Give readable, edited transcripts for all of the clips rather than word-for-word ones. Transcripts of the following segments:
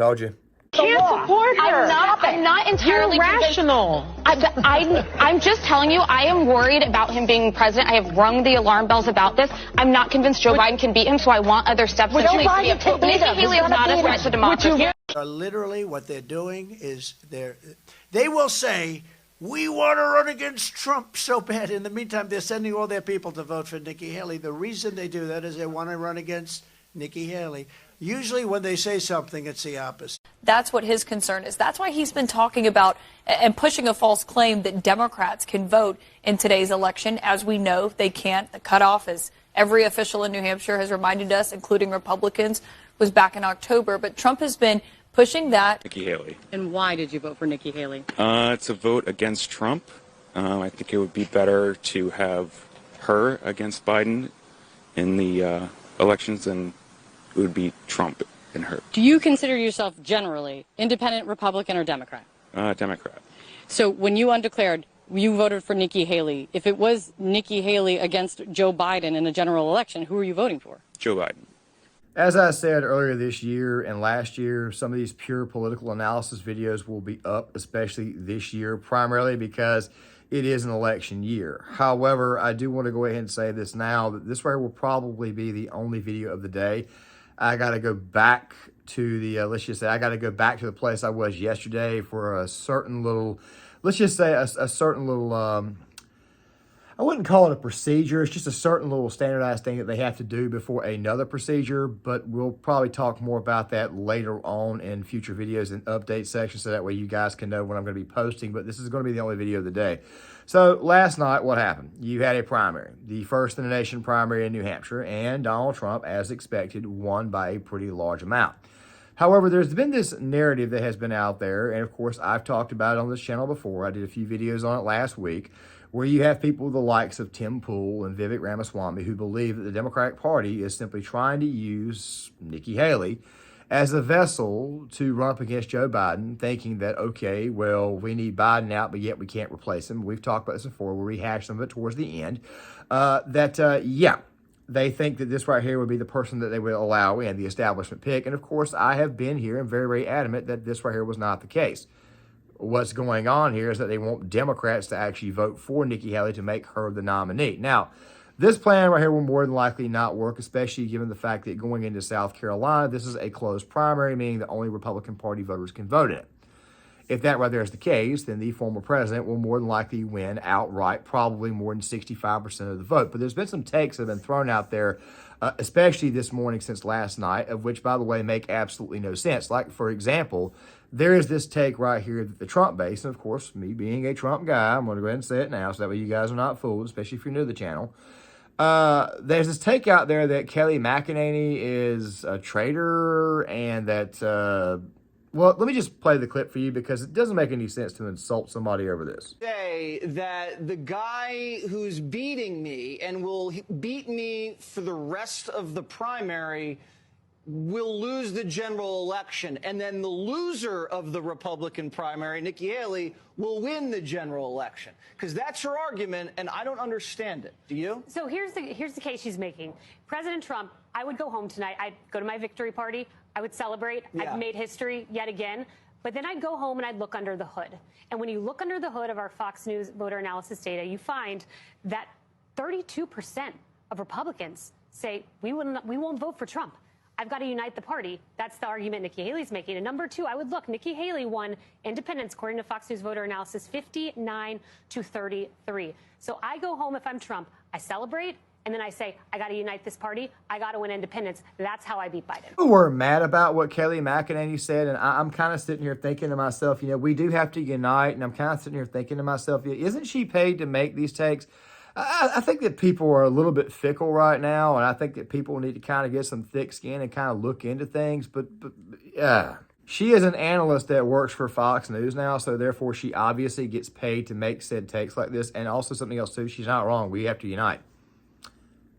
Told you. Can't support her. I'm not entirely You're rational. I'm just telling you, I am worried about him being president. I have rung the alarm bells about this. I'm not convinced Joe Biden can beat him, so I want other steps in place to be approved. Nikki Haley is not a threat to democracy. Literally, what they're doing is they will say, we want to run against Trump so bad. In the meantime, they're sending all their people to vote for Nikki Haley. The reason they do that is they want to run against Nikki Haley. Usually when they say something, it's the opposite. That's what his concern is. That's why he's been talking about and pushing a false claim that Democrats can vote in today's election. As we know, they can't. The cutoff, as every official in New Hampshire has reminded us, including Republicans, was back in October. But Trump has been pushing that. Nikki Haley. And why did you vote for Nikki Haley? It's a vote against Trump. I think it would be better to have her against Biden in the elections than it would be Trump and her. Do you consider yourself generally independent, Republican, or Democrat? Democrat. So when you undeclared, you voted for Nikki Haley. If it was Nikki Haley against Joe Biden in a general election, who are you voting for? Joe Biden. As I said earlier this year and last year, some of these pure political analysis videos will be up, especially this year, primarily because it is an election year. However, I do want to go ahead and say this now, that this right here will probably be the only video of the day. I got to go back to the, let's just say, I got to go back to the place I was yesterday for a certain little, let's just say a certain little, I wouldn't call it a procedure. It's just a certain little standardized thing that they have to do before another procedure, but we'll probably talk more about that later on in future videos and update sections so that way you guys can know when I'm going to be posting, but this is going to be the only video of the day. So last night, what happened? You had a primary, the first in the nation primary in New Hampshire, and Donald Trump, as expected, won by a pretty large amount. However, there's been this narrative that has been out there, and of course, I've talked about it on this channel before. I did a few videos on it last week, where you have people the likes of Tim Pool and Vivek Ramaswamy who believe that the Democratic Party is simply trying to use Nikki Haley as a vessel to run up against Joe Biden, thinking that, okay, well, we need Biden out, but yet we can't replace him. We've talked about this before. We'll rehash some of it towards the end. They think that this right here would be the person that they would allow in, the establishment pick. And, of course, I have been here and very, very adamant that this right here was not the case. What's going on here is that they want Democrats to actually vote for Nikki Haley to make her the nominee. Now, this plan right here will more than likely not work, especially given the fact that going into South Carolina, this is a closed primary, meaning that only Republican Party voters can vote in it. If that right there is the case, then the former president will more than likely win outright, probably more than 65% of the vote. But there's been some takes that have been thrown out there, especially this morning since last night, of which, by the way, make absolutely no sense. Like, for example, there is this take right here that the Trump base, and of course, me being a Trump guy, I'm going to go ahead and say it now so that way you guys are not fooled, especially if you're new to the channel. There's this take out there that Kelly McEnany is a traitor and that, well, let me just play the clip for you because it doesn't make any sense to insult somebody over this. Say that the guy who's beating me and will beat me for the rest of the primary will lose the general election, and then the loser of the Republican primary, Nikki Haley, will win the general election. Because that's her argument, and I don't understand it. Do you? So here's the case she's making. President Trump, I would go home tonight. I'd go to my victory party. I would celebrate. Yeah. I've made history yet again. But then I'd go home and I'd look under the hood. And when you look under the hood of our Fox News voter analysis data, you find that 32% of Republicans say we won't vote for Trump. I've got to unite the party. That's the argument Nikki Haley's making. And number two, I would look. Nikki Haley won independents, according to Fox News voter analysis, 59 to 33. So I go home if I'm Trump. I celebrate. And then I say, I got to unite this party. I got to win independence. That's how I beat Biden. People were mad about what Kelly McEnany said. And I'm kind of sitting here thinking to myself, you know, we do have to unite. And I'm kind of sitting here thinking to myself, isn't she paid to make these takes? I think that people are a little bit fickle right now, and I think that people need to kind of get some thick skin and kind of look into things. But she is an analyst that works for Fox News now, so therefore she obviously gets paid to make said takes like this. And also something else, too, she's not wrong. We have to unite.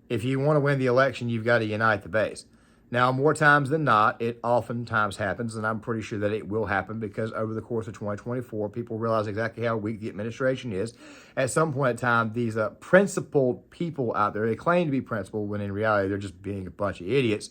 If you want to win the election, you've got to unite the base. Now, more times than not, it oftentimes happens, and I'm pretty sure that it will happen because over the course of 2024, people realize exactly how weak the administration is. At some point in time, these principled people out there, they claim to be principled when in reality they're just being a bunch of idiots,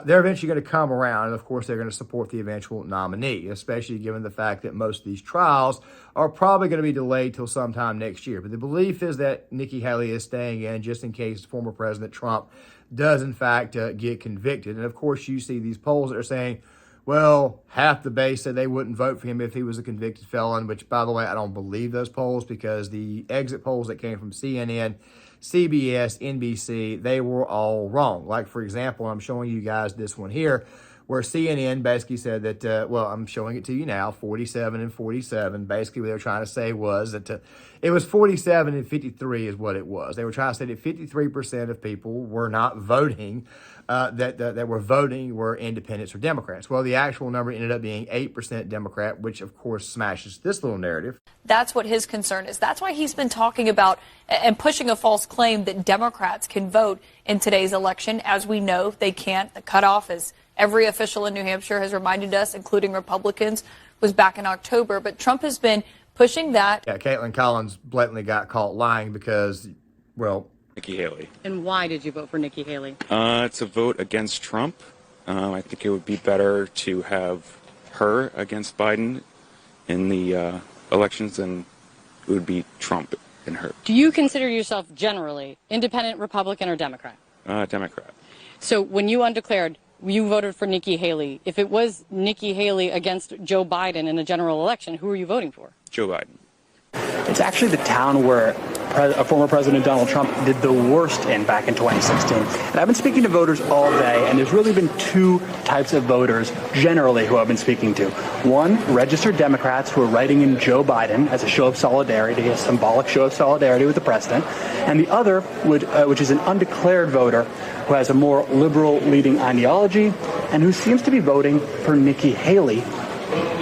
they're eventually going to come around. And of course, they're going to support the eventual nominee, especially given the fact that most of these trials are probably going to be delayed till sometime next year. But the belief is that Nikki Haley is staying in just in case former President Trump does, in fact, get convicted. And of course, you see these polls that are saying, well, half the base said they wouldn't vote for him if he was a convicted felon, which, by the way, I don't believe those polls because the exit polls that came from CNN, CBS, NBC, they were all wrong. Like, for example, I'm showing you guys this one here, where CNN basically said that, well, I'm showing it to you now, 47 and 47. Basically, what they were trying to say was that it was 47 and 53 is what it was. They were trying to say that 53% of people were not voting, that were voting were independents or Democrats. Well, the actual number ended up being 8% Democrat, which, of course, smashes this little narrative. That's what his concern is. That's why he's been talking about and pushing a false claim that Democrats can vote in today's election. As we know, they can't. The cutoff, as every official in New Hampshire has reminded us, including Republicans, was back in October. But Trump has been pushing that. Yeah, Caitlin Collins blatantly got caught lying because, well, Nikki Haley. And why did you vote for Nikki Haley? It's a vote against Trump. I think it would be better to have her against Biden in the elections than it would be Trump and her. Do you consider yourself generally independent, Republican, or Democrat? Democrat. So when you undeclared, you voted for Nikki Haley. If it was Nikki Haley against Joe Biden in a general election, who are you voting for? Joe Biden. It's actually the town where former President Donald Trump did the worst in back in 2016. And I've been speaking to voters all day, and there's really been two types of voters generally who I've been speaking to. One, registered Democrats who are writing in Joe Biden as a show of solidarity, a symbolic show of solidarity with the president. And the other, which is an undeclared voter who has a more liberal leading ideology and who seems to be voting for Nikki Haley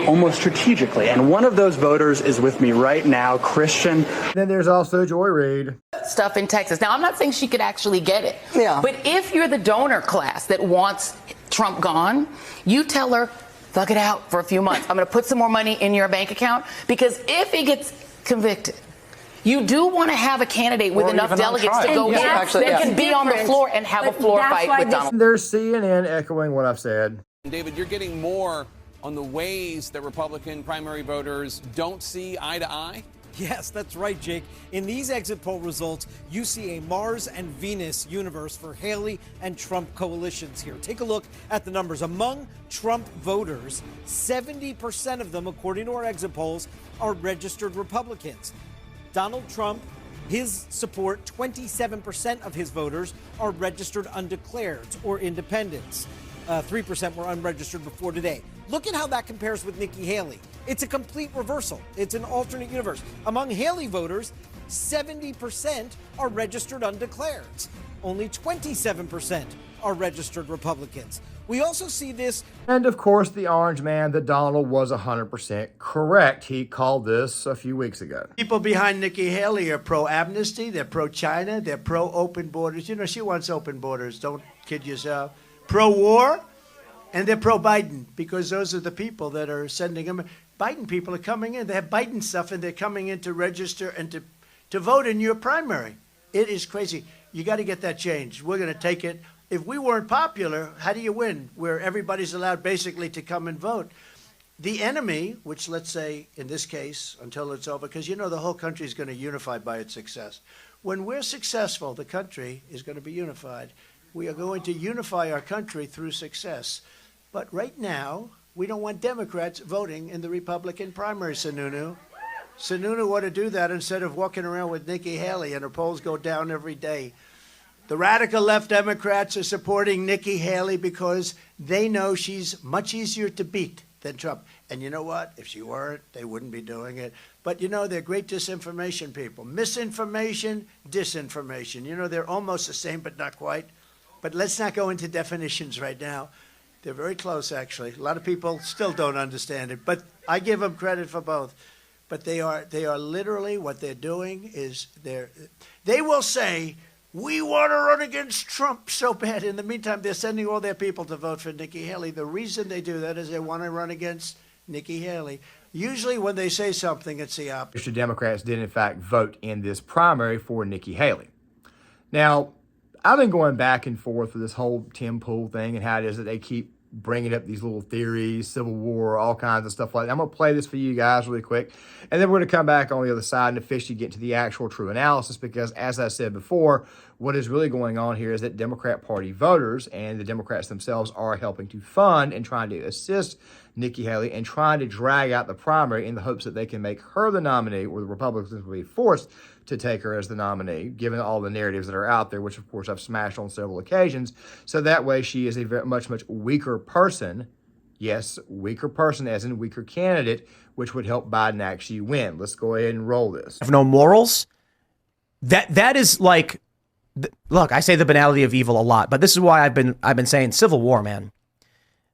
almost strategically. And one of those voters is with me right now, Christian. Then there's also Joy Reid. Stuff in Texas. Now, I'm not saying she could actually get it. Yeah. But if you're the donor class that wants Trump gone, you tell her, thug it out for a few months. I'm going to put some more money in your bank account, because if he gets convicted, you do want to have a candidate with enough delegates to go that can be on the floor and have a floor fight with Donald. There's CNN echoing what I've said. David, you're getting more on the ways that Republican primary voters don't see eye to eye? Yes, that's right, Jake. In these exit poll results, you see a Mars and Venus universe for Haley and Trump coalitions here. Take a look at the numbers. Among Trump voters, 70% of them, according to our exit polls, are registered Republicans. Donald Trump, his support, 27% of his voters are registered undeclared or independents. 3% were unregistered before today. Look at how that compares with Nikki Haley. It's a complete reversal. It's an alternate universe. Among Haley voters, 70% are registered undeclared. Only 27% are registered Republicans. We also see this. And of course, the orange man, that Donald was 100% correct. He called this a few weeks ago. People behind Nikki Haley are pro-amnesty, they're pro-China, they're pro-open borders. You know, she wants open borders, don't kid yourself. Pro-war, and they're pro-Biden, because those are the people that are sending them. Biden people are coming in. They have Biden stuff, and they're coming in to register and to vote in your primary. It is crazy. You got to get that changed. We're going to take it. If we weren't popular, how do you win? Where everybody's allowed basically to come and vote. The enemy, which let's say in this case, until it's over, because you know the whole country is going to unify by its success. When we're successful, the country is going to be unified. We are going to unify our country through success. But right now, we don't want Democrats voting in the Republican primary, Sununu. Sununu ought to do that instead of walking around with Nikki Haley, and her polls go down every day. The radical left Democrats are supporting Nikki Haley because they know she's much easier to beat than Trump. And you know what? If she weren't, they wouldn't be doing it. But, you know, they're great disinformation people. Misinformation, disinformation. You know, they're almost the same, but not quite. But let's not go into definitions right now. They're very close, actually. A lot of people still don't understand it, but I give them credit for both. But they are literally, what they're doing is they will say, we want to run against Trump so bad. In the meantime, they're sending all their people to vote for Nikki Haley. The reason they do that is they want to run against Nikki Haley. Usually when they say something, it's the opposite. Democrats did, in fact, vote in this primary for Nikki Haley. Now, I've been going back and forth with this whole Tim Pool thing and how it is that they keep bringing up these little theories, Civil War, all kinds of stuff like that. I'm going to play this for you guys really quick, and then we're going to come back on the other side and officially get to the actual true analysis because, as I said before, what is really going on here is that Democrat Party voters and the Democrats themselves are helping to fund and trying to assist Nikki Haley and trying to drag out the primary in the hopes that they can make her the nominee, or the Republicans will be forced to take her as the nominee, given all the narratives that are out there, which, of course, I've smashed on several occasions. So that way she is a very, much weaker person. Yes, weaker person as in weaker candidate, which would help Biden actually win. Let's go ahead and roll this. Have no morals. That is like, look, I say the banality of evil a lot, but this is why I've been saying Civil War, man.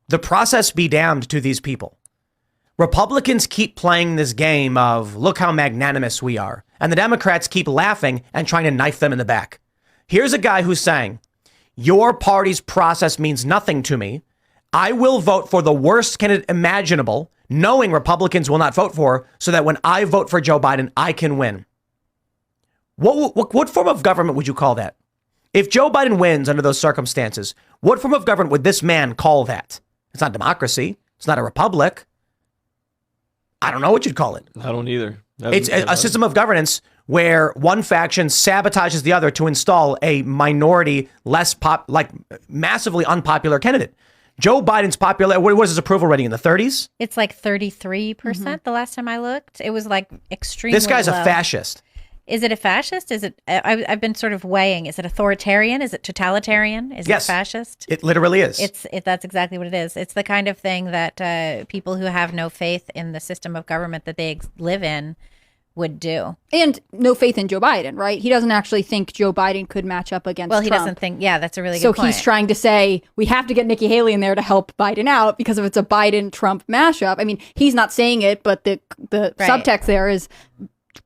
The process be damned to these people. Republicans keep playing this game of look how magnanimous we are. And the Democrats keep laughing and trying to knife them in the back. Here's a guy who's saying, your party's process means nothing to me. I will vote for the worst candidate imaginable, knowing Republicans will not vote for, so that when I vote for Joe Biden, I can win. What form of government would you call that? If Joe Biden wins under those circumstances, what form of government would this man call that? It's not democracy. It's not a republic. I don't know what you'd call it. I don't either. It's a system of governance where one faction sabotages the other to install a minority, massively unpopular candidate. Joe Biden's popular. What was his approval rating in the 30s? It's like 33% the last time I looked. It was like extremely This guy's low. a fascist. Is it a fascist? Is it? I've been sort of weighing. Is it authoritarian? Is it totalitarian? Is it fascist? It literally is. That's exactly what it is. It's the kind of thing that people who have no faith in the system of government that they live in would do. And no faith in Joe Biden, right? He doesn't actually think Joe Biden could match up against Trump. He doesn't think, that's a really good point. So he's trying to say, we have to get Nikki Haley in there to help Biden out because if it's a Biden-Trump mashup, I mean, he's not saying it, but the subtext there is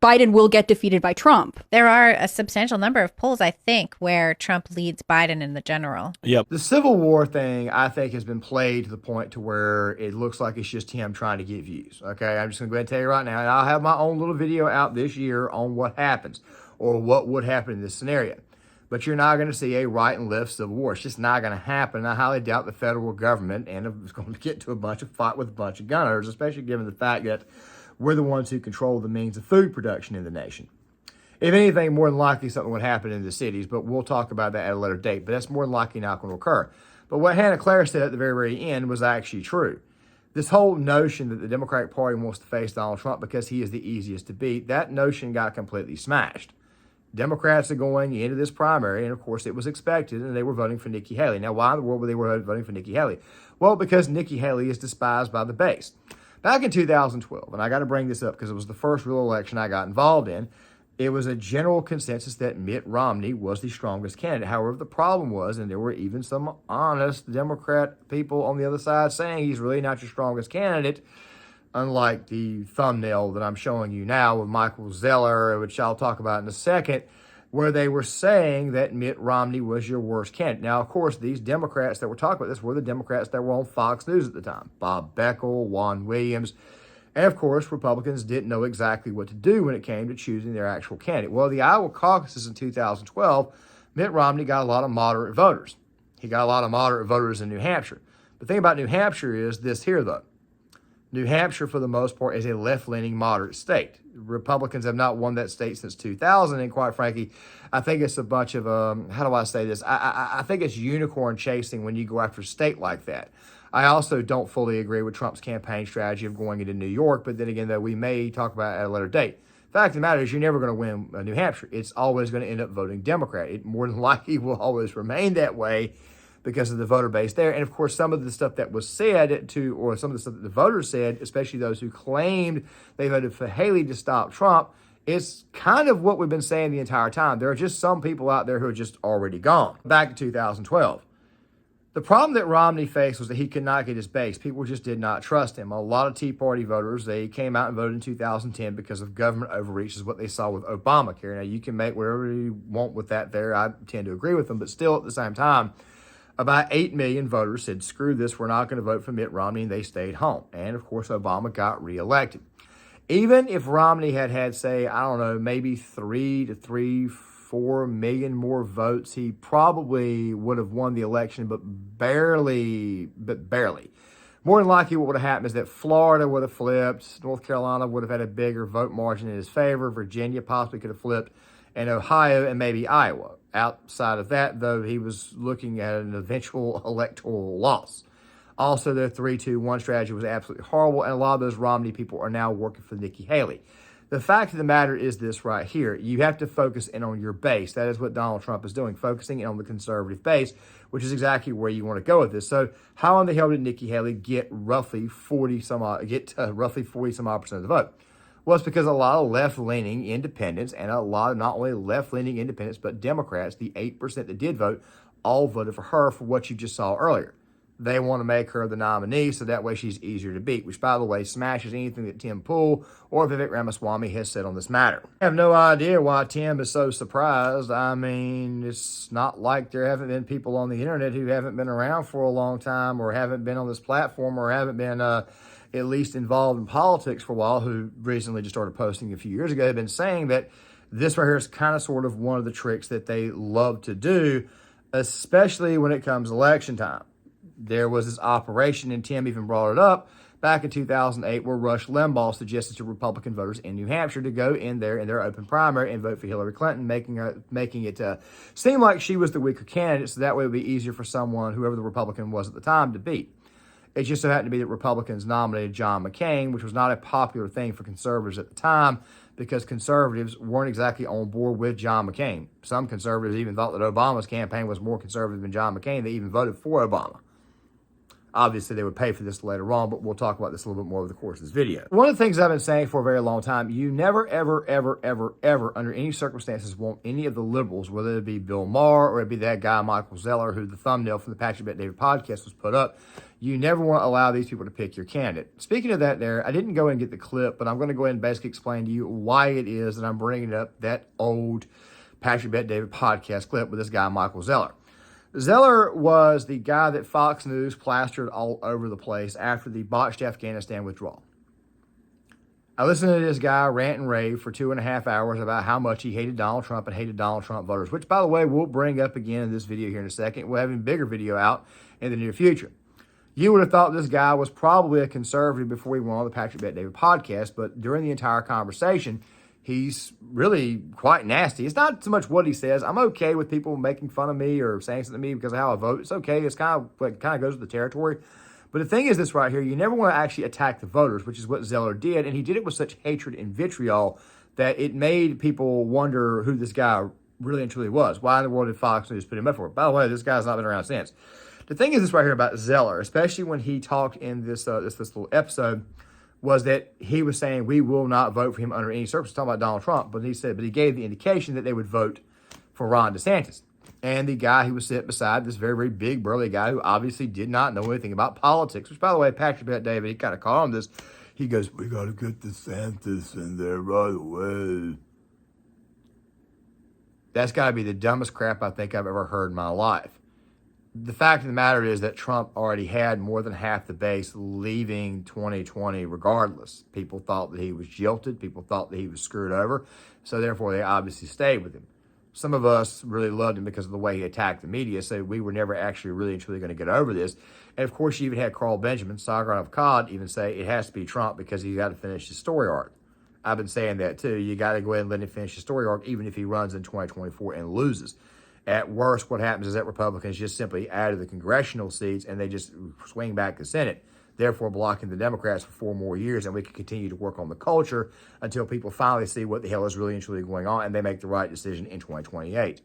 Biden will get defeated by Trump. There are a substantial number of polls, I think, where Trump leads Biden in the general. Yep. The Civil War thing, I think, has been played to the point to where it looks like it's just him trying to get views. Okay, I'm just going to go ahead and tell you right now, and I'll have my own little video out this year on what happens or what would happen in this scenario. But you're not going to see a right and left civil war. It's just not going to happen. I highly doubt the federal government and is going to get to a fight with a bunch of gun owners, especially given the fact that we're the ones who control the means of food production in the nation. If anything, more than likely something would happen in the cities, but we'll talk about that at a later date. But that's more than likely not going to occur. But what Hannah Claire said at the very, very end was actually true. This whole notion that the Democratic Party wants to face Donald Trump because he is the easiest to beat, that notion got completely smashed. Democrats are going into this primary, and of course it was expected, and they were voting for Nikki Haley. Now, why in the world were they voting for Nikki Haley? Well, because Nikki Haley is despised by the base. Back in 2012, and I got to bring this up because it was the first real election I got involved in, it was a general consensus that Mitt Romney was the strongest candidate. However, the problem was, and there were even some honest Democrat people on the other side saying he's really not your strongest candidate, unlike the thumbnail that I'm showing you now with Michael Zeller, which I'll talk about in a second, where they were saying that Mitt Romney was your worst candidate. Now, of course, these Democrats that were talking about this were the Democrats that were on Fox News at the time. Bob Beckel, Juan Williams, and of course, Republicans didn't know exactly what to do when it came to choosing their actual candidate. Well, the Iowa caucuses in 2012, Mitt Romney got a lot of moderate voters. He got a lot of moderate voters in New Hampshire. The thing about New Hampshire is this here, though. New Hampshire, for the most part, is a left-leaning moderate state. Republicans have not won that state since 2000, and quite frankly, I think it's a bunch of, how do I say this? I think it's unicorn chasing when you go after a state like that. I also don't fully agree with Trump's campaign strategy of going into New York, but then again, though, we may talk about it at a later date. The fact of the matter is you're never going to win New Hampshire. It's always going to end up voting Democrat. It more than likely will always remain that way because of the voter base there. And of course, some of the stuff that was said or some of the stuff that the voters said, especially those who claimed they voted for Haley to stop Trump, is kind of what we've been saying the entire time. There are just some people out there who are just already gone. Back to 2012. The problem that Romney faced was that he could not get his base. People just did not trust him. A lot of Tea Party voters, they came out and voted in 2010 because of government overreach is what they saw with Obamacare. Now, you can make whatever you want with that there. I tend to agree with them, but still at the same time, about 8 million voters said, screw this, we're not going to vote for Mitt Romney, and they stayed home. And, of course, Obama got reelected. Even if Romney had, say, I don't know, maybe 4 4 million more votes, he probably would have won the election, but barely. More than likely, what would have happened is that Florida would have flipped, North Carolina would have had a bigger vote margin in his favor, Virginia possibly could have flipped, and Ohio and maybe Iowa. Outside of that, though, he was looking at an eventual electoral loss. Also, the 3-2-1 strategy was absolutely horrible, and a lot of those Romney people are now working for Nikki Haley. The fact of the matter is this right here. You have to focus in on your base. That is what Donald Trump is doing, focusing in on the conservative base, which is exactly where you want to go with this. So how in the hell did Nikki Haley get roughly 40 some odd percent of the vote? Well, it's because a lot of left-leaning independents and a lot of not only left-leaning independents, but Democrats, the 8% that did vote, all voted for her for what you just saw earlier. They want to make her the nominee, so that way she's easier to beat, which, by the way, smashes anything that Tim Pool or Vivek Ramaswamy has said on this matter. I have no idea why Tim is so surprised. I mean, it's not like there haven't been people on the internet who haven't been around for a long time or haven't been on this platform or haven't been at least involved in politics for a while, who recently just started posting a few years ago, have been saying that this right here is kind of sort of one of the tricks that they love to do, especially when it comes election time. There was this operation, and Tim even brought it up, back in 2008, where Rush Limbaugh suggested to Republican voters in New Hampshire to go in there in their open primary and vote for Hillary Clinton, making it seem like she was the weaker candidate, so that way it would be easier for someone, whoever the Republican was at the time, to beat. It just so happened to be that Republicans nominated John McCain, which was not a popular thing for conservatives at the time, because conservatives weren't exactly on board with John McCain. Some conservatives even thought that Obama's campaign was more conservative than John McCain. They even voted for Obama. Obviously, they would pay for this later on, but we'll talk about this a little bit more over the course of this video. One of the things I've been saying for a very long time, you never, ever, ever, ever, ever, under any circumstances, want any of the liberals, whether it be Bill Maher or it be that guy, Michael Zeller, who the thumbnail from the Patrick Bet David podcast was put up, you never want to allow these people to pick your candidate. Speaking of that there, I didn't go and get the clip, but I'm going to go ahead and basically explain to you why it is that I'm bringing up that old Patrick Bet David podcast clip with this guy, Michael Zeller. Zeller was the guy that Fox News plastered all over the place after the botched Afghanistan withdrawal. I listened to this guy rant and rave for 2.5 hours about how much he hated Donald Trump and hated Donald Trump voters, which, by the way, we'll bring up again in this video here in a second. We'll have a bigger video out in the near future. You would have thought this guy was probably a conservative before he went on the Patrick Bet David podcast, but during the entire conversation, he's really quite nasty. It's not so much what he says. I'm okay with people making fun of me or saying something to me because of how I vote. It's okay. It's kind of goes with the territory. But the thing is this right here, you never want to actually attack the voters, which is what Zeller did. And he did it with such hatred and vitriol that it made people wonder who this guy really and truly was. Why in the world did Fox News put him up for? By the way, this guy's not been around since. The thing is this right here about Zeller, especially when he talked in this little episode, was that he was saying we will not vote for him under any circumstances, talking about Donald Trump, but he gave the indication that they would vote for Ron DeSantis. And the guy who was sitting beside this very, very big, burly guy who obviously did not know anything about politics, which, by the way, Patrick Bet David, he kind of called him this. He goes, we got to get DeSantis in there right away. That's got to be the dumbest crap I think I've ever heard in my life. The fact of the matter is that Trump already had more than half the base leaving 2020 regardless. People thought that he was jilted. People thought that he was screwed over. So therefore, they obviously stayed with him. Some of us really loved him because of the way he attacked the media, so we were never actually really and truly going to get over this. And of course, you even had Carl Benjamin, Sogran of Cod, even say it has to be Trump because he's got to finish his story arc. I've been saying that too. You got to go ahead and let him finish his story arc, even if he runs in 2024 and loses. At worst, what happens is that Republicans just simply add to the congressional seats and they just swing back the Senate, therefore blocking the Democrats for 4 more years, and we can continue to work on the culture until people finally see what the hell is really and truly going on and they make the right decision in 2028.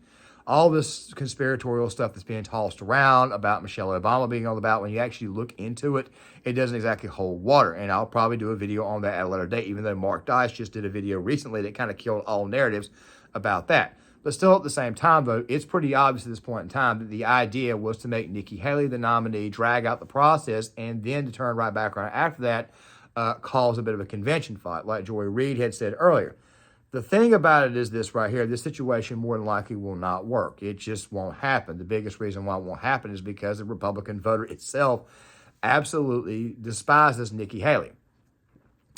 All this conspiratorial stuff that's being tossed around about Michelle Obama being on the ballot, when you actually look into it, it doesn't exactly hold water. And I'll probably do a video on that at a later date, even though Mark Dice just did a video recently that kind of killed all narratives about that. But still, at the same time, though, it's pretty obvious at this point in time that the idea was to make Nikki Haley the nominee, drag out the process, and then to turn right back around after that, cause a bit of a convention fight, like Joy Reid had said earlier. The thing about it is this right here, this situation more than likely will not work. It just won't happen. The biggest reason why it won't happen is because the Republican voter itself absolutely despises Nikki Haley.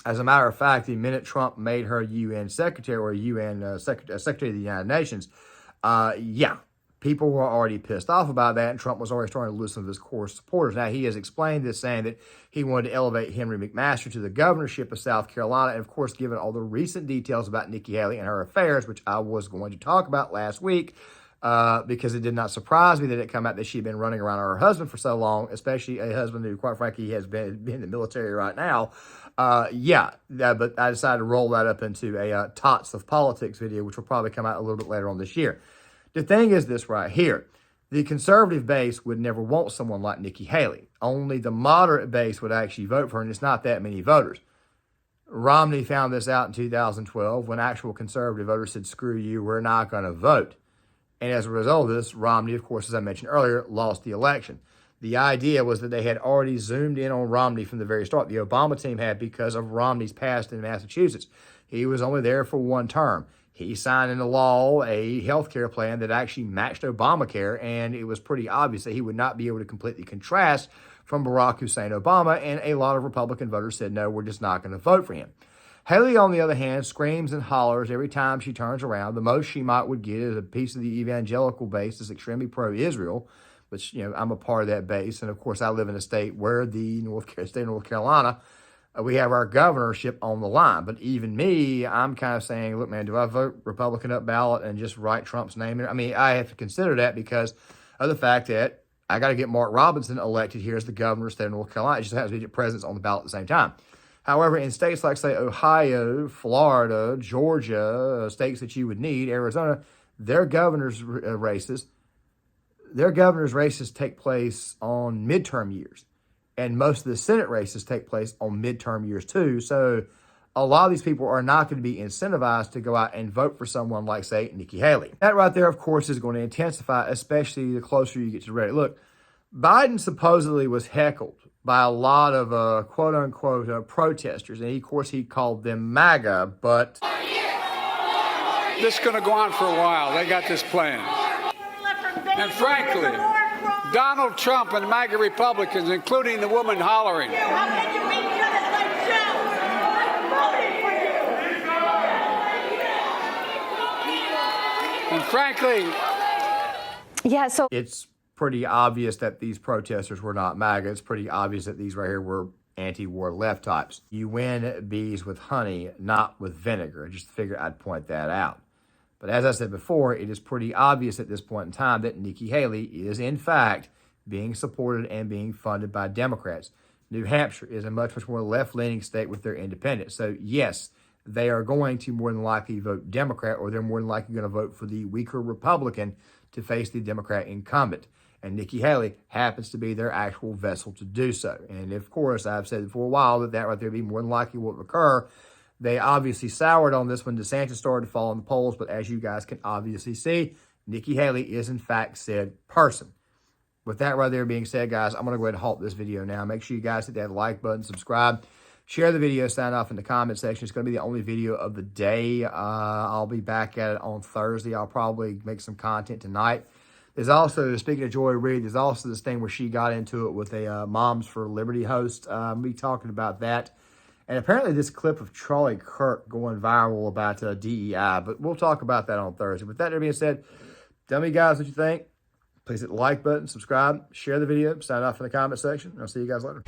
As a matter of fact, the minute Trump made her UN secretary or UN secretary of the United Nations, Yeah, people were already pissed off about that, and Trump was already starting to lose some of his core supporters. Now, he has explained this, saying that he wanted to elevate Henry McMaster to the governorship of South Carolina, and of course, given all the recent details about Nikki Haley and her affairs, which I was going to talk about last week, because it did not surprise me that it came out that she'd been running around her husband for so long, especially a husband who, quite frankly, has been in the military right now. But I decided to roll that up into a Tots of Politics video, which will probably come out a little bit later on this year. The thing is this right here. The conservative base would never want someone like Nikki Haley. Only the moderate base would actually vote for her, and it's not that many voters. Romney found this out in 2012 when actual conservative voters said, screw you, we're not going to vote. And as a result of this, Romney, of course, as I mentioned earlier, lost the election. The idea was that they had already zoomed in on Romney from the very start. The Obama team had, because of Romney's past in Massachusetts. He was only there for one term. He signed into law a health care plan that actually matched Obamacare, and it was pretty obvious that he would not be able to completely contrast from Barack Hussein Obama, and a lot of Republican voters said, no, we're just not going to vote for him. Haley, on the other hand, screams and hollers every time she turns around. The most she would get is a piece of the evangelical base that's extremely pro-Israel, which, I'm a part of that base. And, of course, I live in a state where the state of North Carolina, we have our governorship on the line. But even me, I'm kind of saying, look, man, do I vote Republican up ballot and just write Trump's name in? I mean, I have to consider that because of the fact that I got to get Mark Robinson elected here as the governor of the state of North Carolina. It just happens to be presidents on the ballot at the same time. However, in states like, say, Ohio, Florida, Georgia, states that you would need, Arizona, their governor's races take place on midterm years. And most of the Senate races take place on midterm years too. So a lot of these people are not going to be incentivized to go out and vote for someone like, say, Nikki Haley. That right there, of course, is going to intensify, especially the closer you get to the rally. Look, Biden supposedly was heckled by a lot of quote-unquote protesters. And, of course, he called them MAGA, but this is going to go on for a while. They got this plan. And frankly, Donald Trump and MAGA Republicans, including the woman hollering, and frankly, it's pretty obvious that these protesters were not MAGA. It's pretty obvious that these right here were anti-war left types. You win bees with honey, not with vinegar. I just figured I'd point that out. But as I said before, it is pretty obvious at this point in time that Nikki Haley is, in fact, being supported and being funded by Democrats. New Hampshire is a much more left-leaning state with their independents. So, yes, they are going to more than likely vote Democrat, or they're more than likely going to vote for the weaker Republican to face the Democrat incumbent. And Nikki Haley happens to be their actual vessel to do so. And, of course, I've said for a while that right there would be more than likely what will occur. They obviously soured on this when DeSantis started to fall in the polls, but as you guys can obviously see, Nikki Haley is, in fact, said person. With that right there being said, guys, I'm going to go ahead and halt this video now. Make sure you guys hit that like button, subscribe, share the video, sign off in the comment section. It's going to be the only video of the day. I'll be back at it on Thursday. I'll probably make some content tonight. There's also, speaking of Joy Reid, there's also this thing where she got into it with a Moms for Liberty host. I'll be talking about that. And apparently this clip of Charlie Kirk going viral about DEI, but we'll talk about that on Thursday. With that being said, tell me, guys, what you think. Please hit the like button, subscribe, share the video, sign off in the comment section. I'll see you guys later.